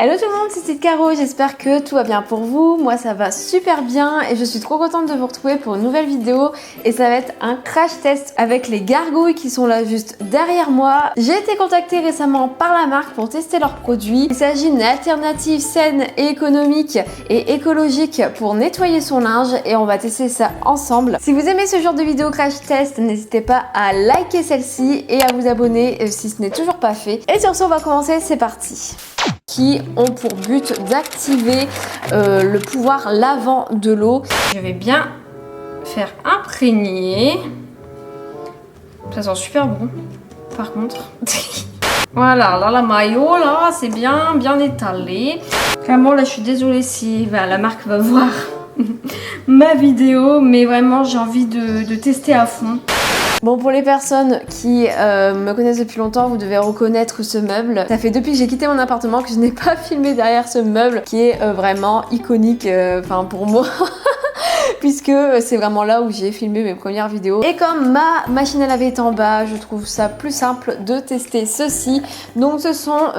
Hello tout le monde, c'est Caro, j'espère que tout va bien pour vous. Moi ça va super bien et je suis trop contente de vous retrouver pour une nouvelle vidéo. Et ça va être un crash test avec les gargouilles qui sont là juste derrière moi. J'ai été contactée récemment par la marque pour tester leurs produits. Il s'agit d'une alternative saine et économique et écologique pour nettoyer son linge et on va tester ça ensemble. Si vous aimez ce genre de vidéo crash test, n'hésitez pas à liker celle-ci et à vous abonner si ce n'est toujours pas fait. Et sur ce on va commencer, c'est parti. Qui ont pour but d'activer le pouvoir lavant de l'eau. Je vais bien faire imprégner. Ça sent super bon par contre. Voilà, là la maillot là c'est bien étalé. Vraiment là je suis désolée si la marque va voir ma vidéo, mais vraiment j'ai envie de tester à fond. Bon, pour les personnes qui me connaissent depuis longtemps, vous devez reconnaître ce meuble. Ça fait depuis que j'ai quitté mon appartement que je n'ai pas filmé derrière ce meuble qui est vraiment iconique pour moi. Puisque c'est vraiment là où j'ai filmé mes premières vidéos. Et comme ma machine à laver est en bas, je trouve ça plus simple de tester ceci. Donc ce sont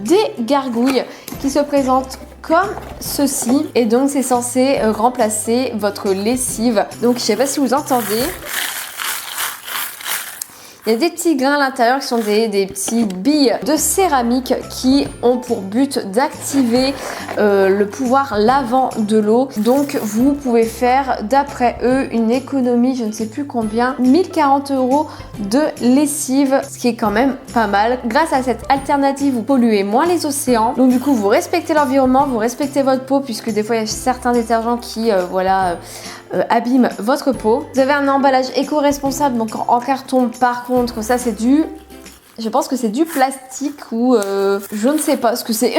des gargouilles qui se présentent comme ceci. Et donc c'est censé remplacer votre lessive. Donc je sais pas si vous entendez. Il y a des petits grains à l'intérieur qui sont des petites billes de céramique qui ont pour but d'activer le pouvoir lavant de l'eau. Donc vous pouvez faire d'après eux une économie, je ne sais plus combien, 1040 € de lessive, ce qui est quand même pas mal. Grâce à cette alternative, vous polluez moins les océans. Donc du coup, vous respectez l'environnement, vous respectez votre peau, puisque des fois il y a certains détergents qui abîment votre peau. Vous avez un emballage éco-responsable, donc en carton. Par contre, ça c'est je pense que c'est du plastique ou je ne sais pas ce que c'est.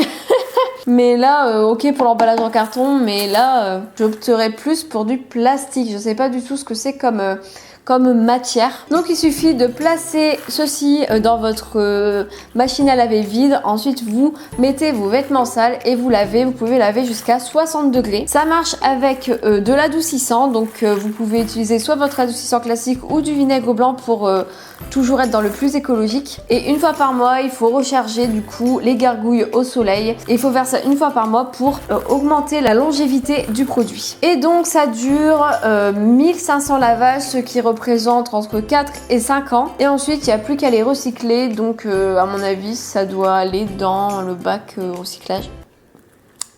Mais là, ok pour l'emballage en carton, mais là, j'opterais plus pour du plastique. Je sais pas du tout ce que c'est comme matière. Donc il suffit de placer ceci dans votre machine à laver vide. Ensuite vous mettez vos vêtements sales et vous lavez. Vous pouvez laver jusqu'à 60 degrés. Ça marche avec de l'adoucissant. Donc vous pouvez utiliser soit votre adoucissant classique ou du vinaigre blanc pour toujours être dans le plus écologique. Et une fois par mois il faut recharger du coup les gargouilles au soleil. Et il faut faire ça une fois par mois pour augmenter la longévité du produit. Et donc ça dure 1500 lavages, ce qui représente entre 4 et 5 ans. Et ensuite, il n'y a plus qu'à les recycler. Donc, à mon avis, ça doit aller dans le bac recyclage.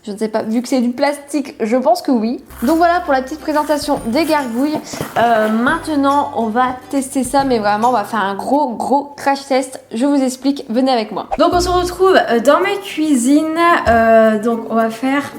Je ne sais pas, vu que c'est du plastique, je pense que oui. Donc voilà pour la petite présentation des gargouilles. Maintenant, on va tester ça, mais vraiment, on va faire un gros crash test. Je vous explique, venez avec moi. Donc on se retrouve dans ma cuisine. Donc on va faire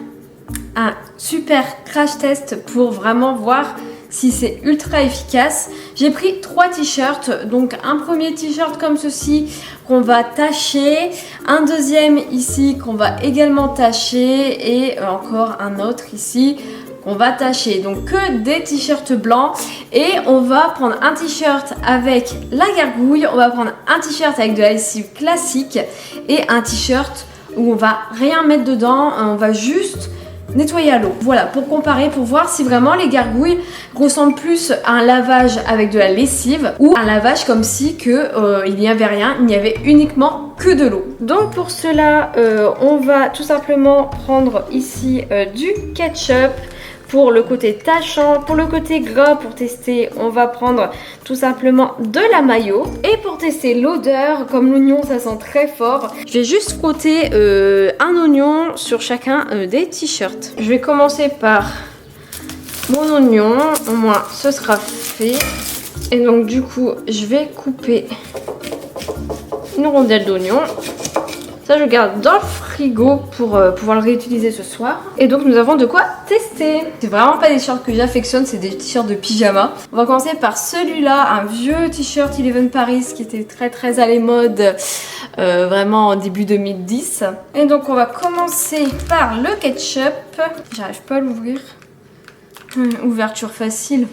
un super crash test pour vraiment voir si c'est ultra efficace. J'ai pris 3 t-shirts, donc un premier t-shirt comme ceci qu'on va tacher, un deuxième ici qu'on va également tacher et encore un autre ici qu'on va tacher. Donc que des t-shirts blancs et on va prendre un t-shirt avec la gargouille, on va prendre un t-shirt avec de la lessive classique et un t-shirt où on va rien mettre dedans, on va juste nettoyer à l'eau. Voilà, pour comparer, pour voir si vraiment les gargouilles ressemblent plus à un lavage avec de la lessive ou un lavage comme si il n'y avait rien, il n'y avait uniquement que de l'eau. Donc pour cela, on va tout simplement prendre ici du ketchup pour le côté tachant. Pour le côté gras, pour tester, on va prendre tout simplement de la mayo. Et pour tester l'odeur, comme l'oignon ça sent très fort, je vais juste frotter un oignon sur chacun des t-shirts. Je vais commencer par mon oignon, au moins ce sera fait. Et donc du coup, je vais couper une rondelle d'oignon. Ça, je garde dans le frigo pour pouvoir le réutiliser ce soir. Et donc, nous avons de quoi tester. C'est vraiment pas des t-shirts que j'affectionne, c'est des t-shirts de pyjama. On va commencer par celui-là, un vieux t-shirt Eleven Paris qui était très à la mode vraiment en début 2010. Et donc, on va commencer par le ketchup. J'arrive pas à l'ouvrir. Ouverture facile.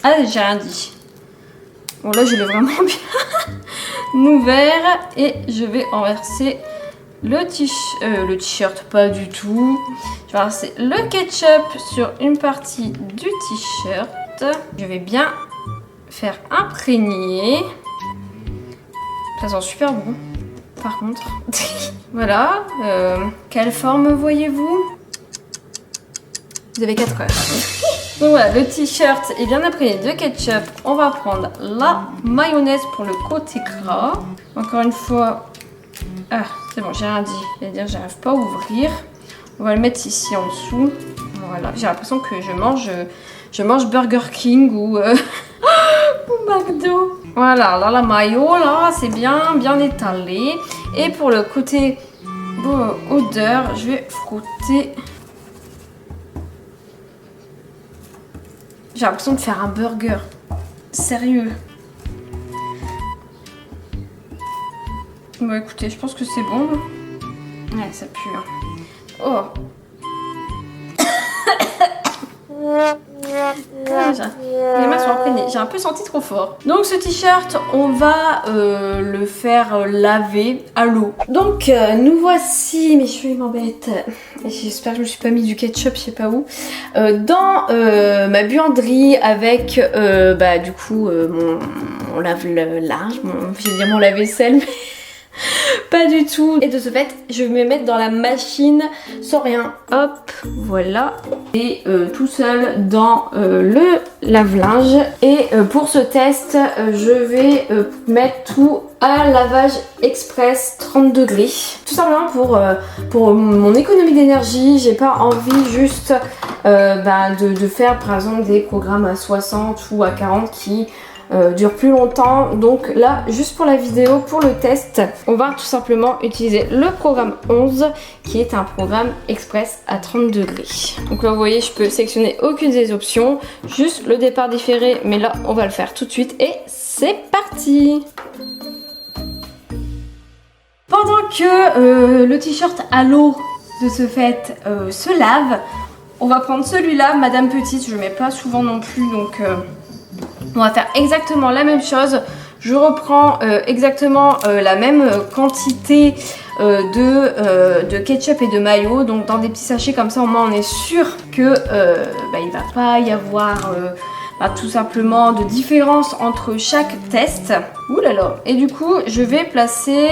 Ah, j'ai rien dit. Bon, là, je l'ai vraiment bien ouvert et je vais renverser le t-shirt, pas du tout. Je vais renverser le ketchup sur une partie du t-shirt. Je vais bien faire imprégner. Ça sent super bon. par contre. Voilà. Quelle forme voyez-vous? Vous avez 4 heures. Donc voilà, le t-shirt est bien imprégné de ketchup. On va prendre la mayonnaise pour le côté gras. Encore une fois... Ah, c'est bon, j'ai rien dit. C'est-à-dire, j'arrive pas à ouvrir. On va le mettre ici en dessous. Voilà, j'ai l'impression que je mange Burger King ou, ou McDo. Voilà, là la mayo, là, c'est bien étalé. Et pour le côté odeur, je vais frotter. J'ai l'impression de faire un burger. Sérieux. Bon, écoutez, je pense que c'est bon. Ouais, ça pue. Hein. Oh. Les mains sont imprégnées. J'ai un peu senti trop fort. Donc ce t-shirt, on va le faire laver à l'eau. Donc nous voici, mes cheveux m'embêtent. J'espère que je me suis pas mis du ketchup, je sais pas où. Dans ma buanderie avec du coup mon lave-linge, je vais dire mon lave-vaisselle, mais pas du tout. Et de ce fait, je vais me mettre dans la machine sans rien. Hop, voilà. Et tout seul dans le lave-linge. Et pour ce test, je vais mettre tout à lavage express 30 degrés. Tout simplement pour mon économie d'énergie. J'ai pas envie juste de faire par exemple des programmes à 60 ou à 40 qui dure plus longtemps. Donc là, juste pour la vidéo, pour le test, on va tout simplement utiliser le programme 11 qui est un programme express à 30 degrés. Donc là, vous voyez, je peux sélectionner aucune des options, juste le départ différé, mais là, on va le faire tout de suite et c'est parti. Pendant que le t-shirt à l'eau de ce fait se lave, on va prendre celui-là, Madame Petite, je ne mets pas souvent non plus, donc on va faire exactement la même chose. Je reprends exactement la même quantité de ketchup et de mayo. Donc dans des petits sachets comme ça, au moins on est sûr que il va pas y avoir tout simplement de différence entre chaque test. Ouh là là. Et du coup, je vais placer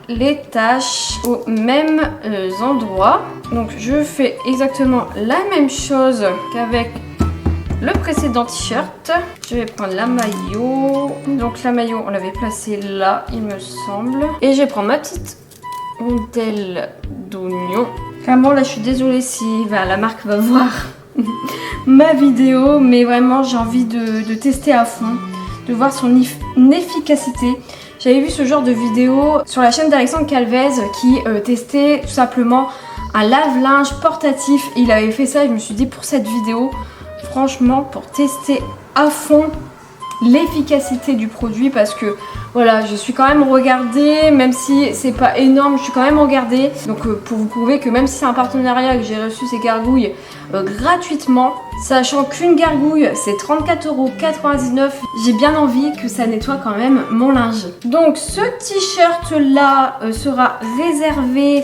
les tâches aux mêmes endroits. Donc je fais exactement la même chose qu'avec le précédent t-shirt. Je vais prendre la maillot. Donc la maillot, on l'avait placée là, il me semble. Et je vais prendre ma petite rondelle d'oignon. Vraiment, là, je suis désolée si la marque va voir ma vidéo. Mais vraiment, j'ai envie de tester à fond, de voir son efficacité. J'avais vu ce genre de vidéo sur la chaîne d'Alexandre Calvez qui testait tout simplement un lave-linge portatif. Il avait fait ça et je me suis dit, pour cette vidéo, franchement, pour tester à fond l'efficacité du produit, parce que voilà, je suis quand même regardée, même si c'est pas énorme, je suis quand même regardée. Donc pour vous prouver que même si c'est un partenariat et que j'ai reçu ces gargouilles gratuitement, sachant qu'une gargouille c'est 34,99 €, j'ai bien envie que ça nettoie quand même mon linge. Donc ce t-shirt là sera réservé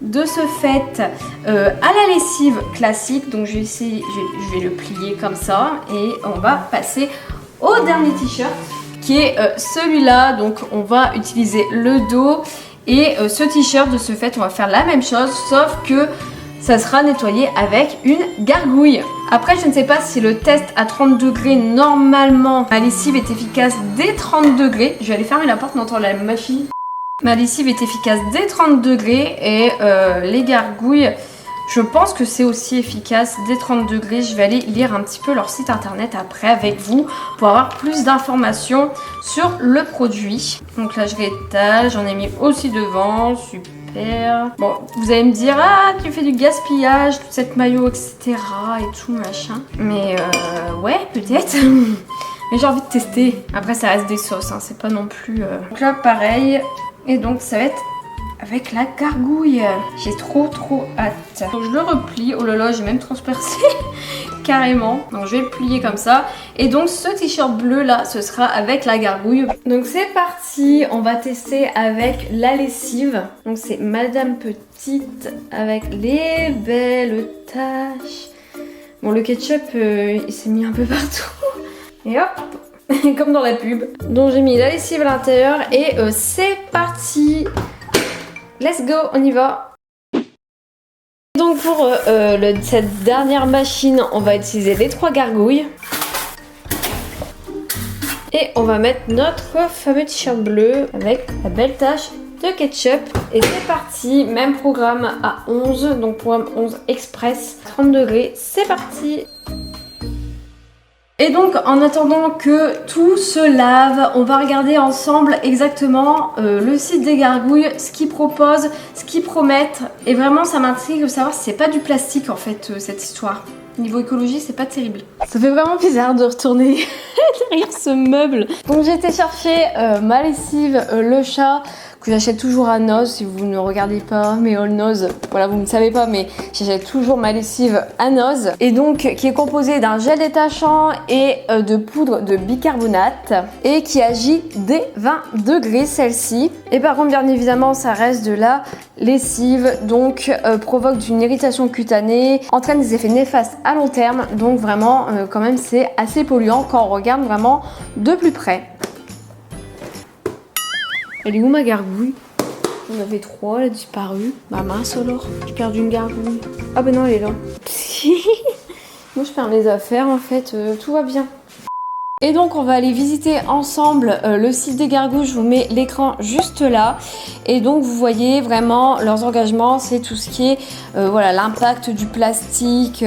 de ce fait à la lessive classique. Donc je vais le plier comme ça et on va passer au dernier t-shirt qui est celui-là. Donc on va utiliser le dos et ce t-shirt de ce fait on va faire la même chose, sauf que ça sera nettoyé avec une gargouille. Après, je ne sais pas si le test à 30 degrés, normalement ma lessive est efficace dès 30 degrés. Je vais aller fermer la porte, on entend la machine. Ma lessive est efficace dès 30 degrés et les gargouilles, je pense que c'est aussi efficace dès 30 degrés. Je vais aller lire un petit peu leur site internet après avec vous pour avoir plus d'informations sur le produit. Donc là, je réétale, j'en ai mis aussi devant, super. Bon, vous allez me dire, ah, tu fais du gaspillage, toute cette maillot, etc. et tout, machin. Mais ouais, peut-être. Mais j'ai envie de tester. Après, ça reste des sauces, hein, c'est pas non plus... Donc là, pareil. Et donc ça va être avec la gargouille. J'ai trop hâte. Donc je le replie. Oh là là, j'ai même transpercé carrément. Donc je vais le plier comme ça. Et donc ce t-shirt bleu là, ce sera avec la gargouille. Donc c'est parti. On va tester avec la lessive. Donc c'est Madame Petite avec les belles taches. Bon, le ketchup, il s'est mis un peu partout. Et hop. comme dans la pub. Donc j'ai mis la lessive à l'intérieur et c'est parti. Let's go, on y va. Donc pour cette dernière machine, on va utiliser les 3 gargouilles. Et on va mettre notre fameux t-shirt bleu avec la belle tache de ketchup. Et c'est parti, même programme à 11, donc programme 11 express, 30 degrés, c'est parti. Et donc en attendant que tout se lave, on va regarder ensemble exactement le site des gargouilles, ce qu'ils proposent, ce qu'ils promettent. Et vraiment ça m'intrigue de savoir si c'est pas du plastique en fait cette histoire. Niveau écologie, c'est pas terrible. Ça fait vraiment bizarre de retourner derrière ce meuble. Donc j'ai été chercher ma lessive, le chat, que j'achète toujours à Noz. Si vous ne regardez pas mes haul Noz, voilà, vous ne savez pas, mais j'achète toujours ma lessive à Noz. Et donc qui est composée d'un gel détachant et de poudre de bicarbonate et qui agit dès 20 degrés celle-ci. Et par contre, bien évidemment, ça reste de la lessive, donc provoque une irritation cutanée, entraîne des effets néfastes à long terme. Donc vraiment, quand même, c'est assez polluant quand on regarde vraiment de plus près. Elle est où ma gargouille? On avait 3, elle a disparu. Bah mince alors, j'ai perdu une gargouille. Ah bah non, elle est là. Moi je perds mes affaires en fait, tout va bien. Et donc on va aller visiter ensemble le site des gargouilles, je vous mets l'écran juste là. Et donc vous voyez vraiment leurs engagements, c'est tout ce qui est voilà, l'impact du plastique,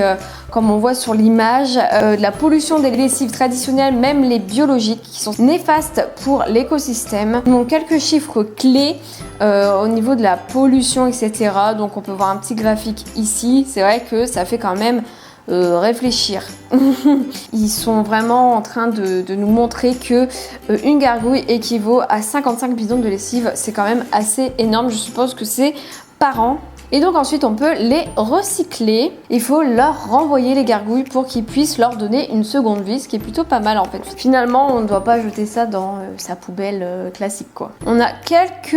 comme on voit sur l'image, de la pollution des lessives traditionnelles, même les biologiques, qui sont néfastes pour l'écosystème. Donc quelques chiffres clés au niveau de la pollution, etc. Donc on peut voir un petit graphique ici, c'est vrai que ça fait quand même réfléchir. Ils sont vraiment en train de nous montrer que une gargouille équivaut à 55 bidons de lessive. C'est quand même assez énorme. Je suppose que c'est par an. Et donc ensuite on peut les recycler. Il faut leur renvoyer les gargouilles pour qu'ils puissent leur donner une seconde vie, ce qui est plutôt pas mal en fait. Finalement on ne doit pas jeter ça dans sa poubelle classique quoi. On a quelques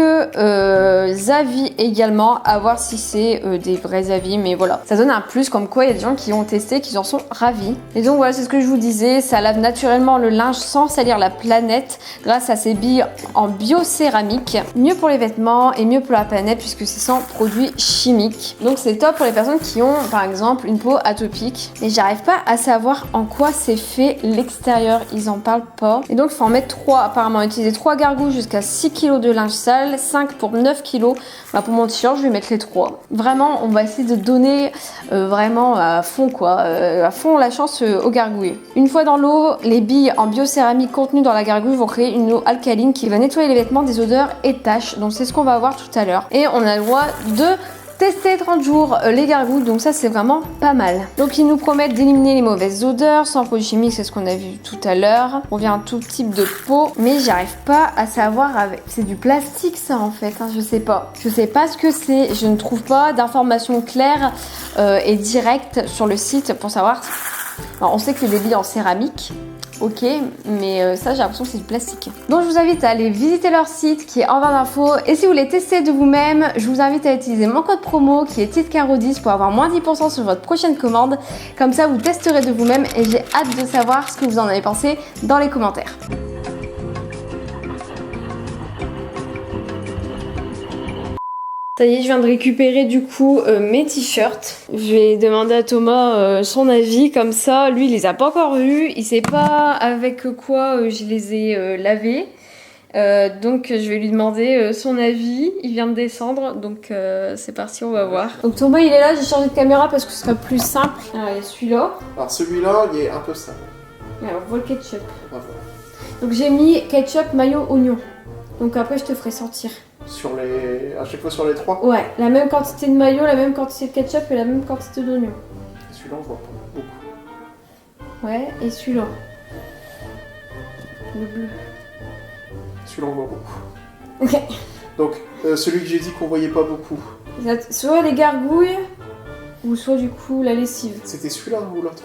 avis également, à voir si c'est des vrais avis, mais voilà. Ça donne un plus, comme quoi il y a des gens qui ont testé, qui en sont ravis. Et donc voilà, c'est ce que je vous disais, ça lave naturellement le linge sans salir la planète grâce à ces billes en biocéramique. Mieux pour les vêtements et mieux pour la planète puisque c'est sans produits chimiques. Donc c'est top pour les personnes qui ont par exemple une peau atopique. Et j'arrive pas à savoir en quoi c'est fait l'extérieur, ils en parlent pas. Et donc il faut en mettre 3 apparemment, utiliser 3 gargouilles jusqu'à 6 kg de linge sale, 5 pour 9 kg. Bah, pour mon t-shirt je vais mettre les 3. Vraiment on va essayer de donner vraiment à fond quoi, à fond la chance aux gargouilles. Une fois dans l'eau, les billes en biocéramique contenues dans la gargouille vont créer une eau alcaline qui va nettoyer les vêtements des odeurs et taches. Donc c'est ce qu'on va voir tout à l'heure. Et on a le droit de tester 30 jours les gargouilles, donc ça c'est vraiment pas mal. Donc ils nous promettent d'éliminer les mauvaises odeurs sans produits chimiques, c'est ce qu'on a vu tout à l'heure. On vient un tout type de peau, mais j'arrive pas à savoir avec. C'est du plastique ça en fait, hein, je sais pas. Je sais pas ce que c'est, je ne trouve pas d'informations claires et directes sur le site pour savoir. Alors on sait que c'est des billes en céramique. Ok, mais ça j'ai l'impression que c'est du plastique. Donc je vous invite à aller visiter leur site qui est en barre d'infos. Et si vous voulez tester de vous-même, je vous invite à utiliser mon code promo qui est TITCARO10 pour avoir moins 10% sur votre prochaine commande. Comme ça vous testerez de vous-même et j'ai hâte de savoir ce que vous en avez pensé dans les commentaires. Ça y est, je viens de récupérer du coup mes t-shirts. Je vais demander à Thomas son avis, comme ça, lui il les a pas encore vus, il sait pas avec quoi je les ai lavés. Donc je vais lui demander son avis, il vient de descendre, donc c'est parti, on va voir. Donc Thomas il est là, j'ai changé de caméra parce que ce sera plus simple. Alors il y a celui-là. Alors celui-là, il est un peu sale. Alors on voit le ketchup. On va voir. Donc j'ai mis ketchup, mayo, oignon. Donc après je te ferai sentir. À chaque fois sur les 3. Ouais, la même quantité de mayo, la même quantité de ketchup et la même quantité d'oignon. Celui-là, on voit pas beaucoup. Ouais, et celui-là. Le bleu. Celui-là, on voit beaucoup. Ok. Donc, celui que j'ai dit qu'on voyait pas beaucoup. Soit les gargouilles, ou soit du coup la lessive. C'était celui-là ou l'autre?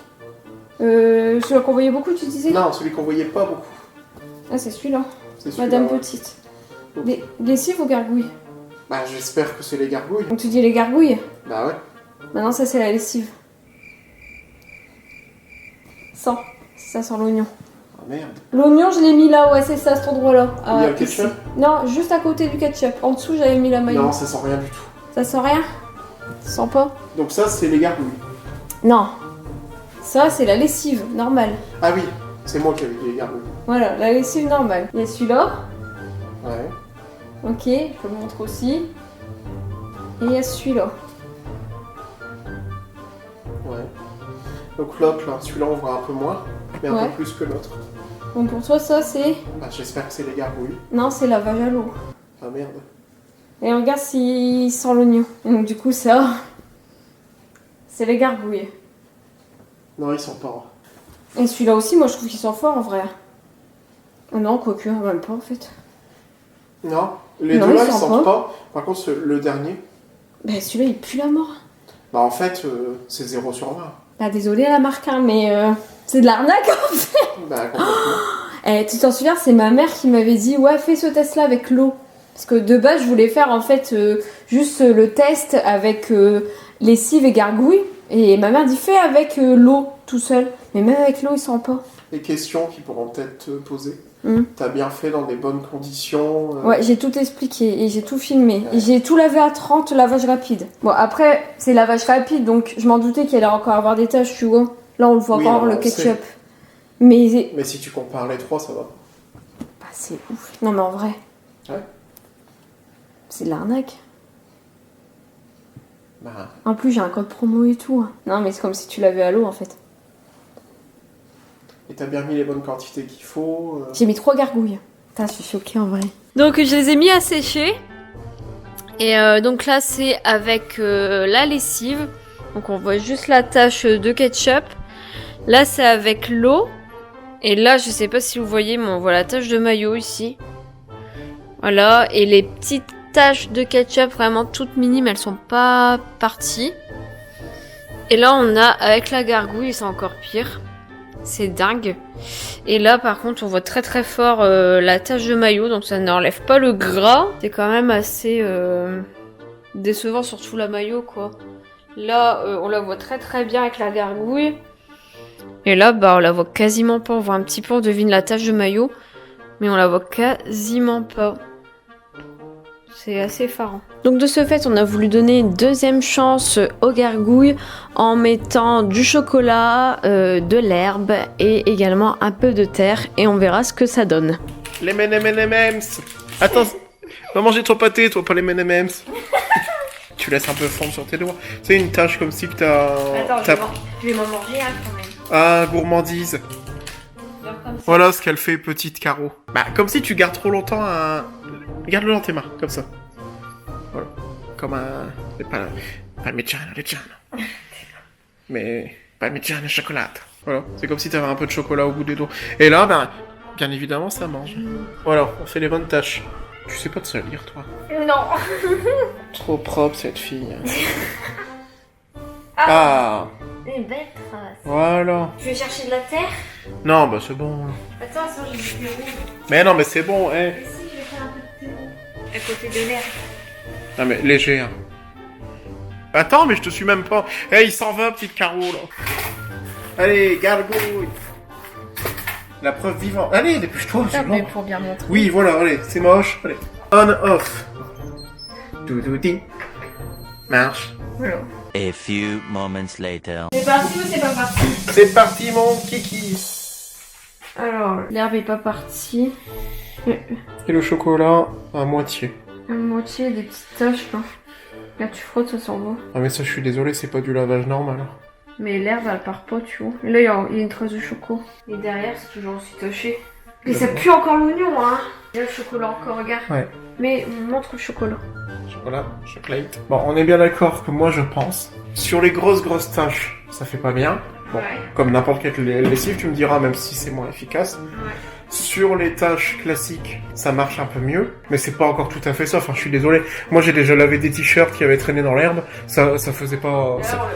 Celui qu'on voyait beaucoup, tu disais? Non, celui qu'on voyait pas beaucoup. Ah, c'est celui-là. C'est celui-là. Madame Petite. Okay. Lessive ou gargouille? Bah, j'espère que c'est les gargouilles. Donc tu dis les gargouilles? Bah ouais. Maintenant, ça c'est la lessive. Sans. Ça sent l'oignon. merde. L'oignon, je l'ai mis là, ouais, c'est ça, cet endroit-là. Il y a le ketchup? Non, juste à côté du ketchup. En dessous, j'avais mis la mayo. Non, ça sent rien du tout. Ça sent rien? Ça sent pas? Donc ça, c'est les gargouilles. Non. Ça, c'est la lessive, normale. Ah oui, c'est moi qui avais dit les gargouilles. Voilà, la lessive normale. Il y a celui-là. Ouais. Ok, je te le montre aussi. Et il y a celui-là. Ouais. Donc l'autre, là, celui-là, on voit un peu moins, mais un Ouais. peu plus que l'autre. Donc pour toi, ça, c'est... Bah, j'espère que c'est les gargouilles. Non, c'est lavage à l'eau. Ah merde. Et on regarde s'il sent l'oignon. Donc du coup, ça... c'est les gargouilles. Non, ils sont pas. Et celui-là aussi, moi, je trouve qu'il sent fort, en vrai. Ah non, quoique, même pas, en fait. Non, les Non, deux là, ils ils sentent sentent pas. Par contre, le dernier, Bah celui-là, il pue la mort. bah en fait, c'est 0 sur 20. Bah désolé la marque, hein, mais c'est de l'arnaque en fait. Bah complètement. Eh, tu t'en souviens, c'est ma mère qui m'avait dit ouais, fais ce test là avec l'eau. Parce que de base, je voulais faire en fait juste le test avec lessive et gargouille. Et ma mère dit fais avec l'eau tout seul. Mais même avec l'eau, il sent pas. Les questions qu'ils pourront peut-être te poser. Mm. T'as bien fait dans des bonnes conditions. Ouais, j'ai tout expliqué et j'ai tout filmé. Ouais. Et j'ai tout lavé à 30 lavage rapide. Bon, après, c'est lavage rapide, donc je m'en doutais qu'il allait encore avoir des taches, tu vois. Là, on le voit Oui, encore, non, le on ketchup. Mais Mais si tu compares les trois, ça va. bah, c'est ouf. Non, mais en vrai. Ouais. C'est de l'arnaque. Bah, En plus, j'ai un code promo et tout. Non, mais c'est comme si tu l'avais à l'eau, en fait. et t'as bien mis les bonnes quantités qu'il faut. J'ai mis 3 gargouilles. Putain, je suis choquée, en vrai. Donc, je les ai mis à sécher. Et donc là, c'est avec la lessive. Donc, on voit juste la tache de ketchup. Là, c'est avec l'eau. Et là, je sais pas si vous voyez, mais on voit la tache de mayo ici. Voilà. Et les petites taches de ketchup, vraiment toutes minimes, elles sont pas parties. Et là, on a avec la gargouille, c'est encore pire. C'est dingue. Et là, par contre, on voit très très fort la tache de mayo, donc ça n'enlève pas le gras. C'est quand même assez décevant, surtout la mayo, quoi. Là, on la voit très très bien avec la gargouille. Et là, bah, on la voit quasiment pas. On voit un petit peu, on devine la tache de mayo, mais on la voit quasiment pas. C'est assez effarant. Donc de ce fait, on a voulu donner une deuxième chance aux gargouilles en mettant du chocolat, de l'herbe et également un peu de terre. Et on verra ce que ça donne. Les M&M's. Attends, va manger ton pâté, toi, pas les M&M's. Tu laisses un peu fondre sur tes doigts. C'est une tâche comme si que t'as... je vais m'en manger un quand même. Ah, gourmandise. Voilà ce qu'elle fait, petite Caro. Bah, comme si tu gardes trop longtemps un... Garde-le dans tes mains, comme ça. Voilà. Comme un... Parmigiano Reggiano. Mais... Parmigiano chocolat. Voilà. C'est comme si t'avais un peu de chocolat au bout des doigts. Et là, ben... Bien évidemment, ça mange. Voilà, on fait les bonnes tâches. Tu sais pas te salir, toi. Non. Trop propre, cette fille. Ah. Une belle trace. Voilà. Tu veux chercher de la terre? Non, bah c'est bon. Attends, ça j'ai du terreau. Mais non, mais c'est bon, eh. Et si je vais faire un peu de terreau à côté de l'air. Non mais léger, hein. Attends, mais je te suis même pas. Eh, il s'en va, petite Caro, là. Allez, gargouille. La preuve vivante. Allez, dépêche-toi, c'est long. pour bien montrer. Oui, voilà, allez, c'est moche. Allez. On, off. Doudouti. Marche. Voilà. A few moments later. C'est parti ou c'est pas parti? C'est parti, mon kiki. Alors, l'herbe est pas partie. Et le chocolat, à moitié. La moitié des petites taches là. Là tu frottes, ça s'en va. Ah mais ça, je suis désolé, c'est pas du lavage normal. Mais l'herbe elle part pas, tu vois. Et là il y a une trace de choco. Et derrière c'est toujours aussi taché. Et ça pue encore l'oignon, hein. Et là le chocolat encore, regarde. Ouais. Mais montre le chocolat. Chocolat, chocolate. Bon, on est bien d'accord que moi, je pense, sur les grosses taches, ça fait pas bien. Bon, Ouais. comme n'importe quelle lessive, tu me diras, même si c'est moins efficace. Ouais. Sur les tâches classiques, ça marche un peu mieux, mais c'est pas encore tout à fait ça. Enfin, je suis désolé. Moi, j'ai déjà lavé des t-shirts qui avaient traîné dans l'herbe. Ça faisait pas... Là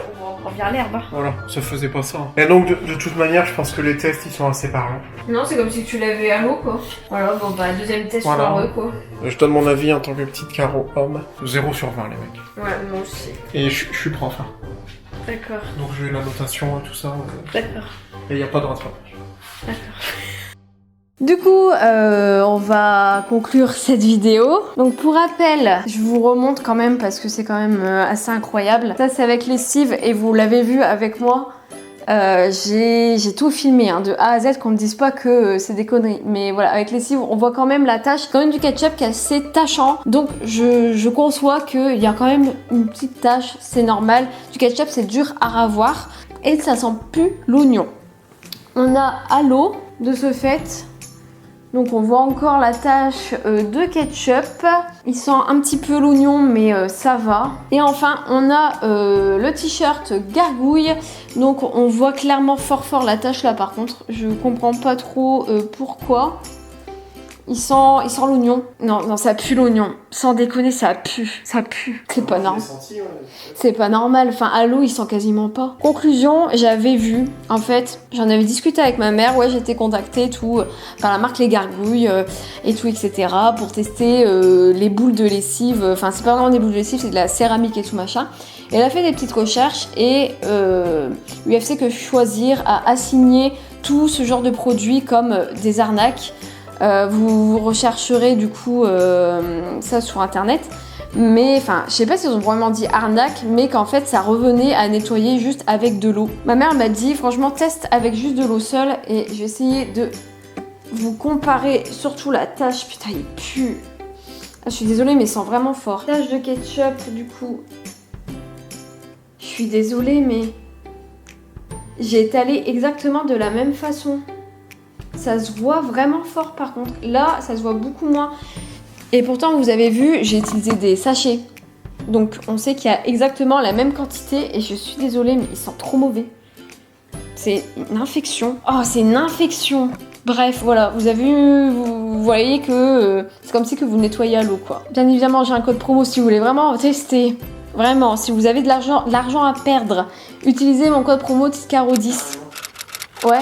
on revient l'herbe. Hein. Voilà, ça faisait pas ça. Et donc, de toute manière, je pense que les tests, ils sont assez parlants. Non, c'est comme si tu l'avais à l'eau quoi. Voilà, bon bah deuxième test Voilà. foireux quoi. Je donne mon avis en tant que petite Caro homme. 0 sur 20, les mecs. Ouais, moi aussi. Et je suis prof, hein. D'accord. Donc j'ai la notation et tout ça. D'accord. Et il n'y a pas de rattrapage. D'accord. Du coup, on va conclure cette vidéo. Donc pour rappel, je vous remonte quand même parce que c'est quand même assez incroyable. Ça c'est avec lessive et vous l'avez vu avec moi. J'ai tout filmé hein, de A à Z, qu'on me dise pas que c'est des conneries. Mais voilà, avec lessive, on voit quand même la tache. Quand même du ketchup qui est assez tachant. Donc je conçois qu'il y a quand même une petite tache, c'est normal. Du ketchup, c'est dur à ravoir et ça sent plus l'oignon. On a à l'eau de ce fait. Donc on voit encore la tache de ketchup. Il sent un petit peu l'oignon mais ça va. Et enfin on a le t-shirt gargouille. Donc on voit clairement fort la tache là par contre. Je comprends pas trop pourquoi. Il sent l'oignon. Non, ça pue l'oignon. Sans déconner, ça pue. Ça pue. C'est pas normal. C'est pas normal. Enfin, à l'eau, il sent quasiment pas. Conclusion, j'avais vu. En fait, j'en avais discuté avec ma mère. Ouais, j'étais contactée et tout par la marque Les Gargouilles et tout, etc. pour tester les boules de lessive. Enfin, c'est pas vraiment des boules de lessive, c'est de la céramique et tout machin. Et elle a fait des petites recherches et UFC que choisir a assigné tout ce genre de produits comme des arnaques. Vous rechercherez du coup ça sur internet, mais enfin je sais pas s'ils ont vraiment dit arnaque, mais qu'en fait ça revenait à nettoyer juste avec de l'eau. Ma mère m'a dit franchement teste avec juste de l'eau seule et je vais essayer de vous comparer surtout la tache. Putain il pue. Ah, je suis désolée mais il sent vraiment fort. Tache de ketchup du coup. Je suis désolée mais j'ai étalé exactement de la même façon. Ça se voit vraiment fort par contre. Là, ça se voit beaucoup moins. Et pourtant, vous avez vu, j'ai utilisé des sachets. Donc, on sait qu'il y a exactement la même quantité. Et je suis désolée, mais ils sont trop mauvais. C'est une infection. Oh, c'est une infection. Bref, voilà, vous avez vu, vous voyez que c'est comme si que vous nettoyez à l'eau, quoi. Bien évidemment, j'ai un code promo si vous voulez vraiment tester. Vraiment, si vous avez de l'argent à perdre, utilisez mon code promo TITCARO10. Ouais.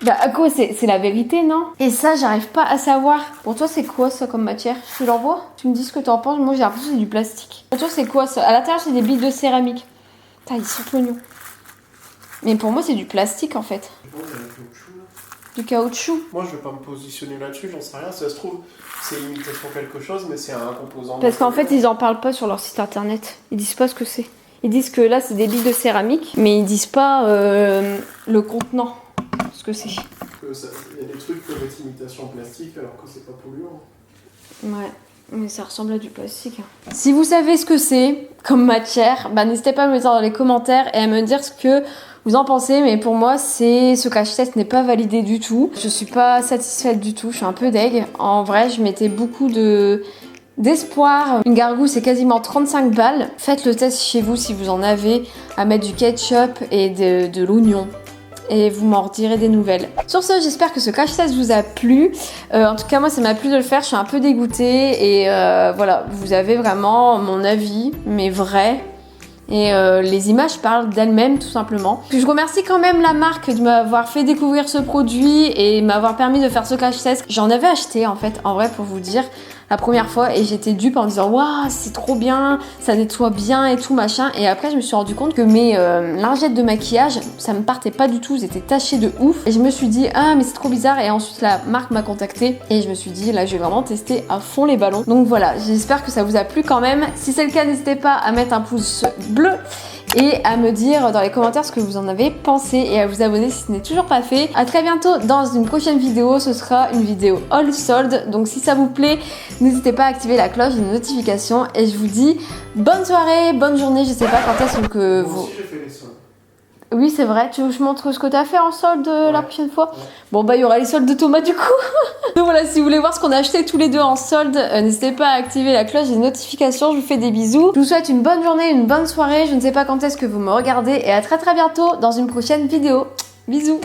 Bah à quoi c'est la vérité, non? Et ça, j'arrive pas à savoir. Pour toi, c'est quoi ça comme matière? Tu l'envoies? Tu me dis ce que t'en penses. Moi, j'ai l'impression que c'est du plastique. Pour toi, c'est quoi ça? À l'intérieur, c'est des billes de céramique. Putain, ils sont l'oignon. Mais pour moi, c'est du plastique en fait. Du caoutchouc. Moi, je vais pas me positionner là-dessus, j'en sais rien. Si ça se trouve, c'est imitation quelque chose, mais c'est un composant. Parce qu'en fait, ils en parlent pas sur leur site internet. Ils disent pas ce que c'est. Ils disent que là, c'est des billes de céramique, mais ils disent pas le contenant. Ce que c'est. Il y a des trucs qui peuvent être imitation plastique alors que c'est pas polluant. Ouais, mais ça ressemble à du plastique. Si vous savez ce que c'est comme matière, bah n'hésitez pas à me le dire dans les commentaires et à me dire ce que vous en pensez. Mais pour moi, ce crash test n'est pas validé du tout. Je suis pas satisfaite du tout, je suis un peu deg. En vrai, je mettais beaucoup d'espoir. Une gargouille, c'est quasiment 35 balles. Faites le test chez vous si vous en avez, à mettre du ketchup et de l'oignon. Et vous m'en redirez des nouvelles. Sur ce, j'espère que ce crash test vous a plu. En tout cas, moi, ça m'a plu de le faire. Je suis un peu dégoûtée. Et voilà, vous avez vraiment mon avis, mais vrai. Et les images parlent d'elles-mêmes, tout simplement. Puis je remercie quand même la marque de m'avoir fait découvrir ce produit et m'avoir permis de faire ce crash test. J'en avais acheté, en fait, en vrai, pour vous dire, la première fois, et j'étais dupe en me disant waouh, c'est trop bien, ça nettoie bien et tout machin. Et après je me suis rendu compte que mes lingettes de maquillage, ça me partait pas du tout, elles étaient tachées de ouf. Et je me suis dit ah mais c'est trop bizarre. Et ensuite la marque m'a contactée et je me suis dit là je vais vraiment tester à fond les ballons. Donc voilà, j'espère que ça vous a plu quand même. Si c'est le cas, n'hésitez pas à mettre un pouce bleu et à me dire dans les commentaires ce que vous en avez pensé et à vous abonner si ce n'est toujours pas fait. À très bientôt dans une prochaine vidéo, ce sera une vidéo all sold, donc si ça vous plaît, n'hésitez pas à activer la cloche de notification et je vous dis bonne soirée, bonne journée, je sais pas quand est-ce que vous... Moi aussi j'ai fait les soldes. Oui c'est vrai, tu veux que je montre ce que t'as fait en solde la prochaine fois? Ouais. Bon bah il y aura les soldes de Thomas du coup. Donc voilà, si vous voulez voir ce qu'on a acheté tous les deux en solde, n'hésitez pas à activer la cloche des notifications, je vous fais des bisous. Je vous souhaite une bonne journée, une bonne soirée, je ne sais pas quand est-ce que vous me regardez et à très bientôt dans une prochaine vidéo. Bisous.